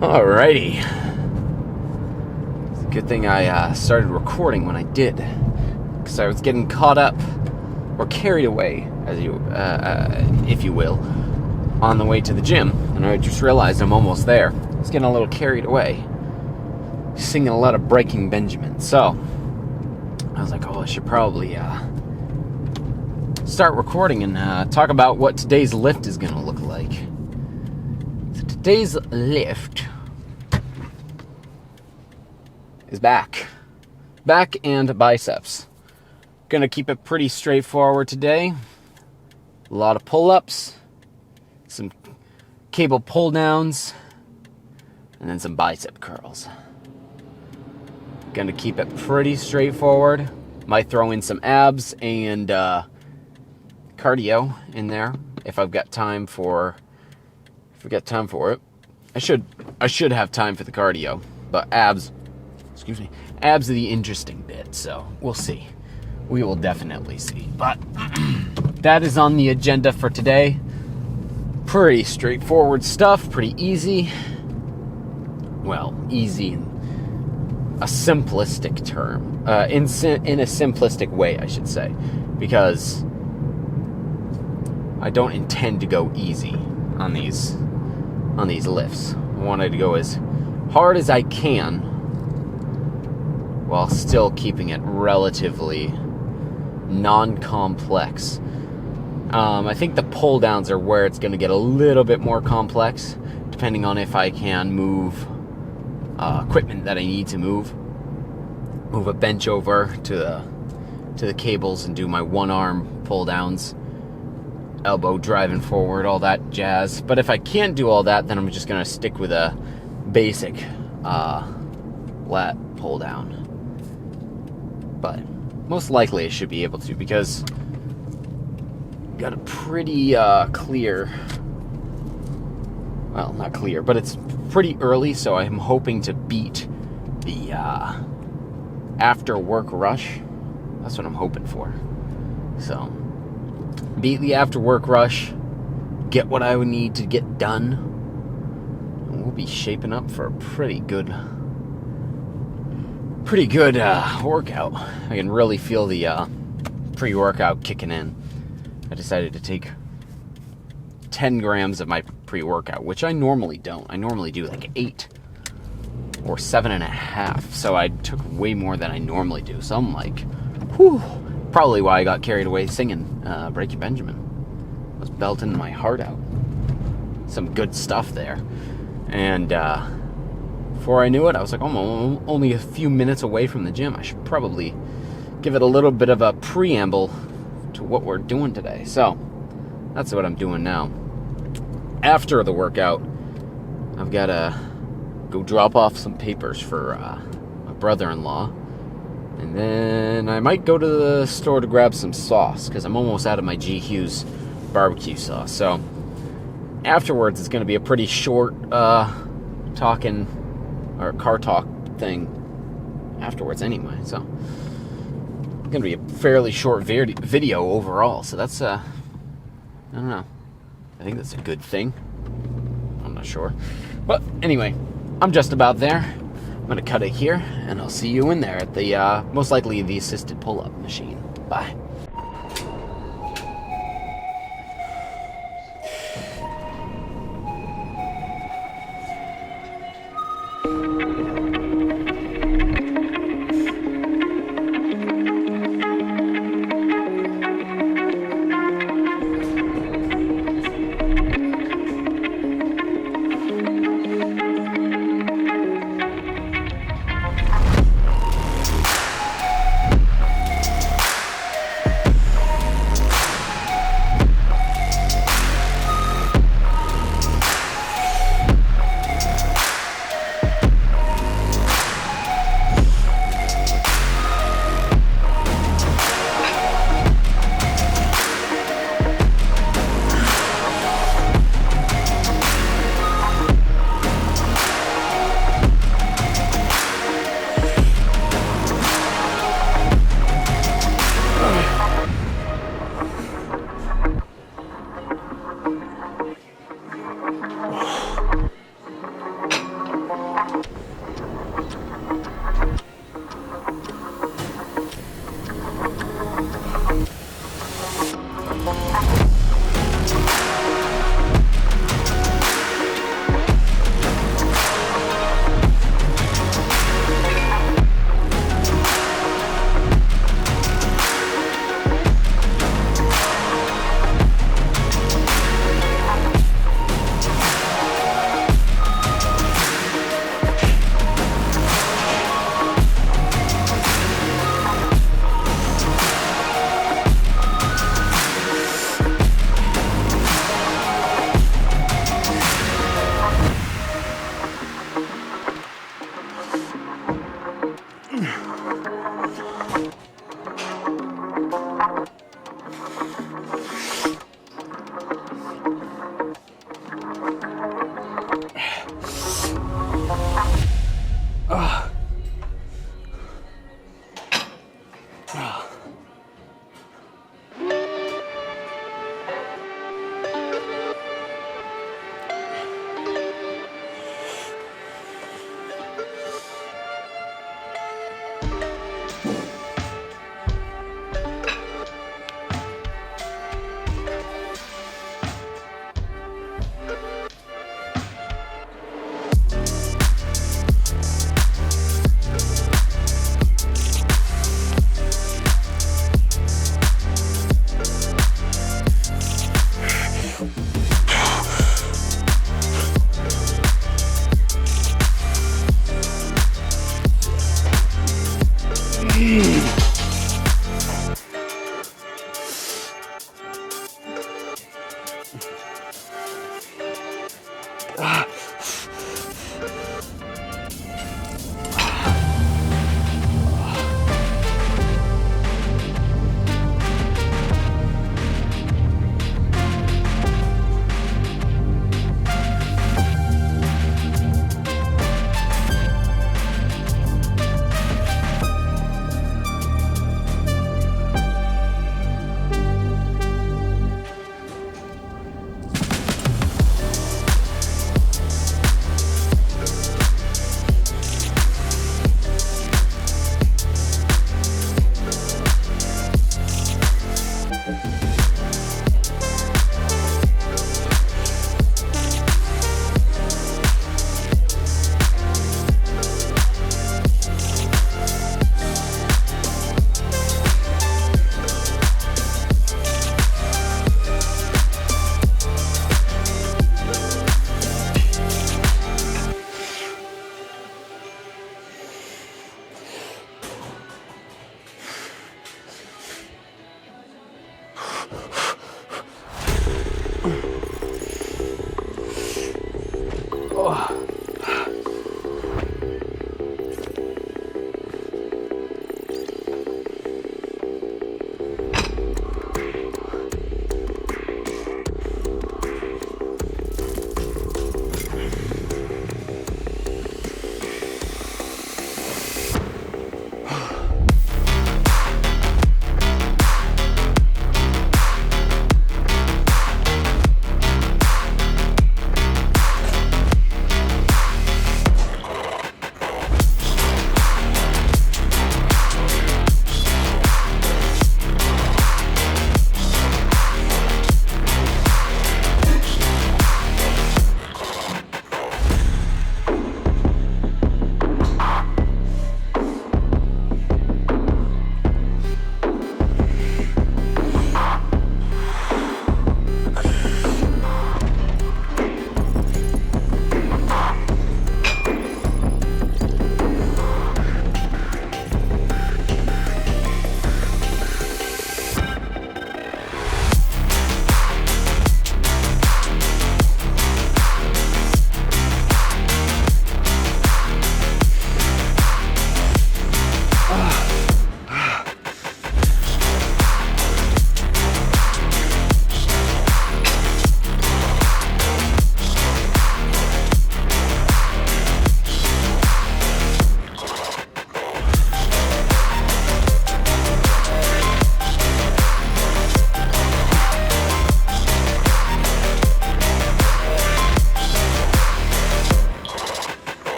Alrighty. It's a good thing I started recording when I did, because I was getting caught up or carried away, as you, if you will, on the way to the gym, and I just realized I'm almost there. I was getting a little carried away, singing a lot of Breaking Benjamin. So I was like, I should probably start recording and talk about what today's lift is going to look like. So today's lift is back and biceps. Gonna keep it pretty straightforward today. A lot of pull-ups, some cable pull-downs, and then some bicep curls. Gonna keep it pretty straightforward. Might throw in some abs and cardio in there if I've got time for it. I should have time for the cardio, but abs are the interesting bit, so we'll see. We will definitely see. But that is on the agenda for today. Pretty straightforward stuff, pretty easy. Well, easy in a simplistic term. In a simplistic way, I should say. Because I don't intend to go easy on these lifts. I wanted to go as hard as I can while still keeping it relatively non-complex. I think the pull downs are where it's going to get a little bit more complex, depending on if I can move equipment that I need to move a bench over to the cables and do my one arm pull downs, elbow driving forward, all that jazz. But if I can't do all that, then I'm just going to stick with a basic lat pull down. But most likely I should be able to, because got a pretty clear, well, not clear, but it's pretty early, so I'm hoping to beat the after work rush. That's what I'm hoping for. So beat the after work rush, get what I would need to get done, and we'll be shaping up for a pretty good workout. I can really feel the pre-workout kicking in. I decided to take 10 grams of my pre-workout, which I normally don't. I normally do like 8 or 7.5. So I took way more than I normally do. So I'm like, whew. Probably why I got carried away singing Breaking Benjamin. I was belting my heart out. Some good stuff there. And before I knew it, I was like, I'm only a few minutes away from the gym. I should probably give it a little bit of a preamble to what we're doing today. So that's what I'm doing now. After the workout, I've got to go drop off some papers for my brother-in-law. And then I might go to the store to grab some sauce, because I'm almost out of my Hughes BBQ sauce. So afterwards, it's going to be a pretty short talking or car talk thing afterwards anyway. So it's going to be a fairly short video overall. So that's, I don't know. I think that's a good thing. I'm not sure. But anyway, I'm just about there. I'm going to cut it here, and I'll see you in there at the, most likely the assisted pull-up machine. Bye.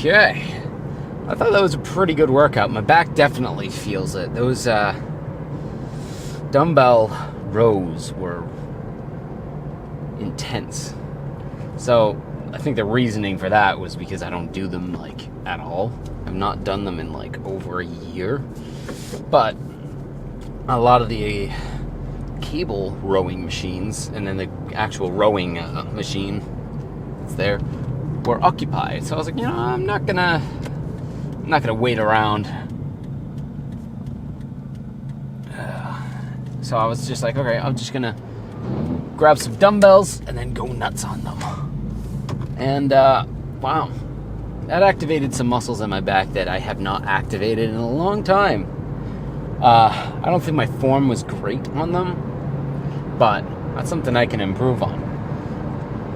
Okay. I thought that was a pretty good workout. My back definitely feels it. Those dumbbell rows were intense. So I think the reasoning for that was because I don't do them like at all. I've not done them in like over a year. But a lot of the cable rowing machines and then the actual rowing machine that's there were occupied. So I was like, I'm not gonna wait around. So I was just like, okay, I'm just gonna grab some dumbbells and then go nuts on them. And wow, that activated some muscles in my back that I have not activated in a long time. I don't think my form was great on them, but that's something I can improve on.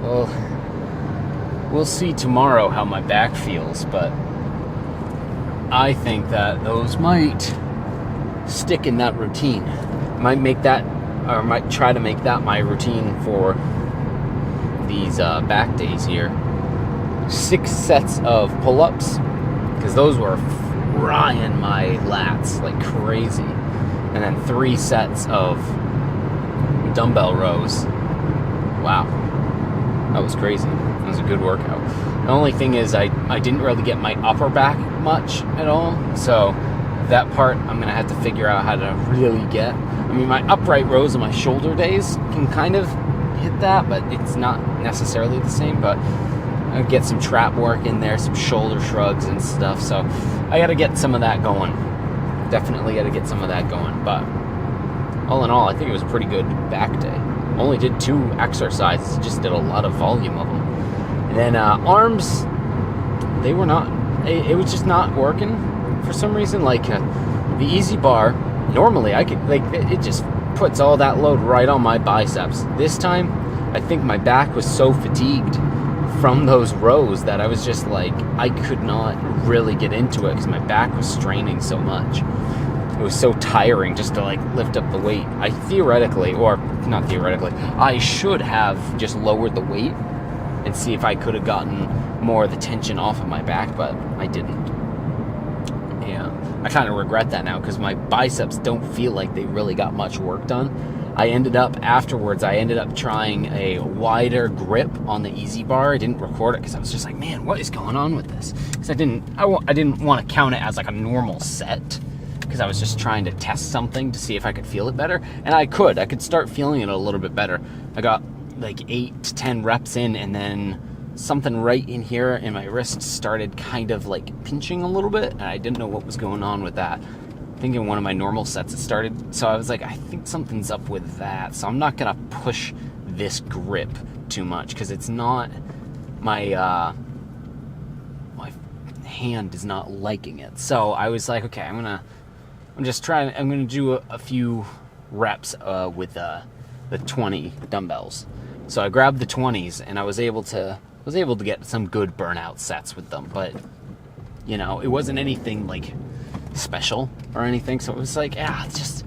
Well, we'll see tomorrow how my back feels, but I think that those might stick in that routine. Might make that or might try to make that my routine for these back days here. 6 sets of pull-ups, because those were frying my lats like crazy. And then 3 sets of dumbbell rows. Wow. That was crazy. It was a good workout. The only thing is I didn't really get my upper back much at all. So that part I'm going to have to figure out how to really get. I mean, my upright rows and my shoulder days can kind of hit that, but it's not necessarily the same. But I'll get some trap work in there, some shoulder shrugs and stuff. So I got to get some of that going. Definitely got to get some of that going. But all in all, I think it was a pretty good back day. Only did 2 exercises, just did a lot of volume of them. And then arms, they were not, it was just not working for some reason. Like the easy bar, normally I could, like, it just puts all that load right on my biceps. This time, I think my back was so fatigued from those rows that I was just like, I could not really get into it because my back was straining so much. It was so tiring just to like lift up the weight. I theoretically, or not theoretically, I should have just lowered the weight and see if I could have gotten more of the tension off of my back, but I didn't. Yeah, I kind of regret that now because my biceps don't feel like they really got much work done. I ended up trying a wider grip on the easy bar. I didn't record it because I was just like, man, what is going on with this? Because I didn't want to count it as like a normal set, because I was just trying to test something to see if I could feel it better. And I could start feeling it a little bit better. I got like 8 to 10 reps in, and then something right in here in my wrist started kind of like pinching a little bit, and I didn't know what was going on with that. I think in one of my normal sets it started, so I was like, I think something's up with that. So I'm not gonna push this grip too much because it's not my my hand is not liking it. So I was like, okay, I'm gonna do a few reps with the 20 dumbbells. So I grabbed the 20s and I was able to get some good burnout sets with them, but you know, it wasn't anything like special or anything. So it was like, it just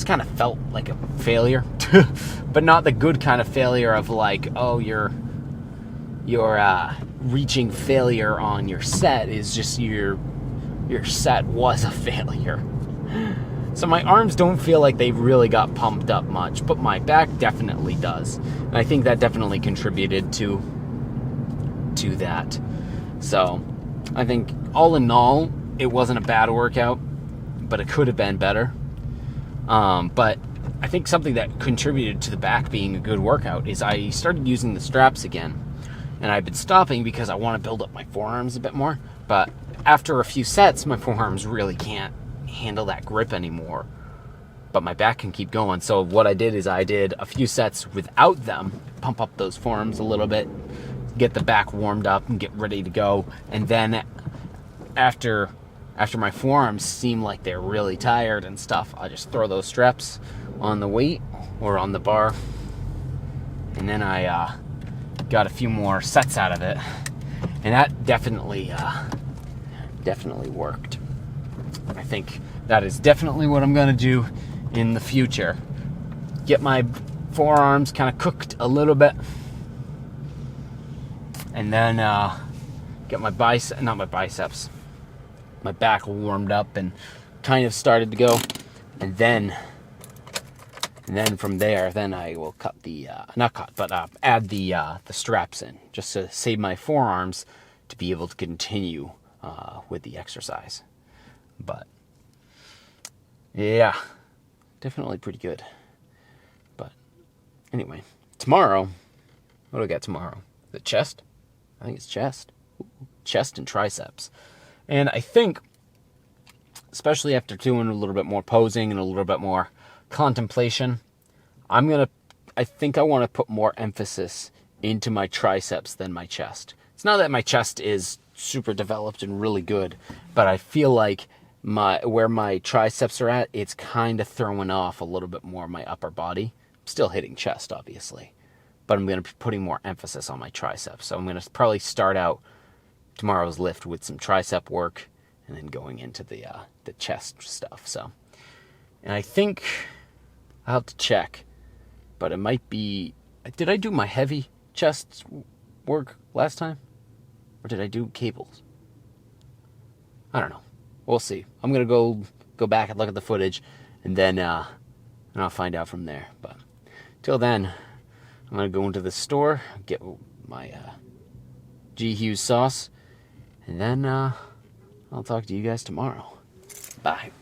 kind of felt like a failure, but not the good kind of failure of like, oh, you're reaching failure on your set. Is just your set was a failure. So my arms don't feel like they really got pumped up much, but my back definitely does. And I think that definitely contributed to that. So I think all in all, it wasn't a bad workout, but it could have been better. But I think something that contributed to the back being a good workout is I started using the straps again. And I've been stopping because I want to build up my forearms a bit more. But after a few sets, my forearms really can't handle that grip anymore. But my back can keep going. So what I did is I did a few sets without them, pump up those forearms a little bit, get the back warmed up and get ready to go. And then after my forearms seem like they're really tired and stuff, I just throw those straps on the weight or on the bar. And then I got a few more sets out of it. And that definitely worked. I think that is definitely what I'm going to do in the future. Get my forearms kind of cooked a little bit. And then get my back warmed up and kind of started to go. And then from there, then I will add the straps in, just to save my forearms to be able to continue with the exercise. But yeah, definitely pretty good. But anyway, tomorrow, what do I got tomorrow? The chest? I think it's chest. Chest and triceps. And I think, especially after doing a little bit more posing and a little bit more contemplation, I think I want to put more emphasis into my triceps than my chest. It's not that my chest is super developed and really good, but I feel like where my triceps are at, it's kind of throwing off a little bit more my upper body. I'm still hitting chest, obviously, but I'm going to be putting more emphasis on my triceps. So I'm going to probably start out tomorrow's lift with some tricep work and then going into the chest stuff. So, and I think I'll have to check. But it might be... Did I do my heavy chest work last time? Or did I do cables? I don't know. We'll see. I'm going to go back and look at the footage, and then I'll find out from there. But till then, I'm going to go into the store, get my G. Hughes sauce, and then I'll talk to you guys tomorrow. Bye.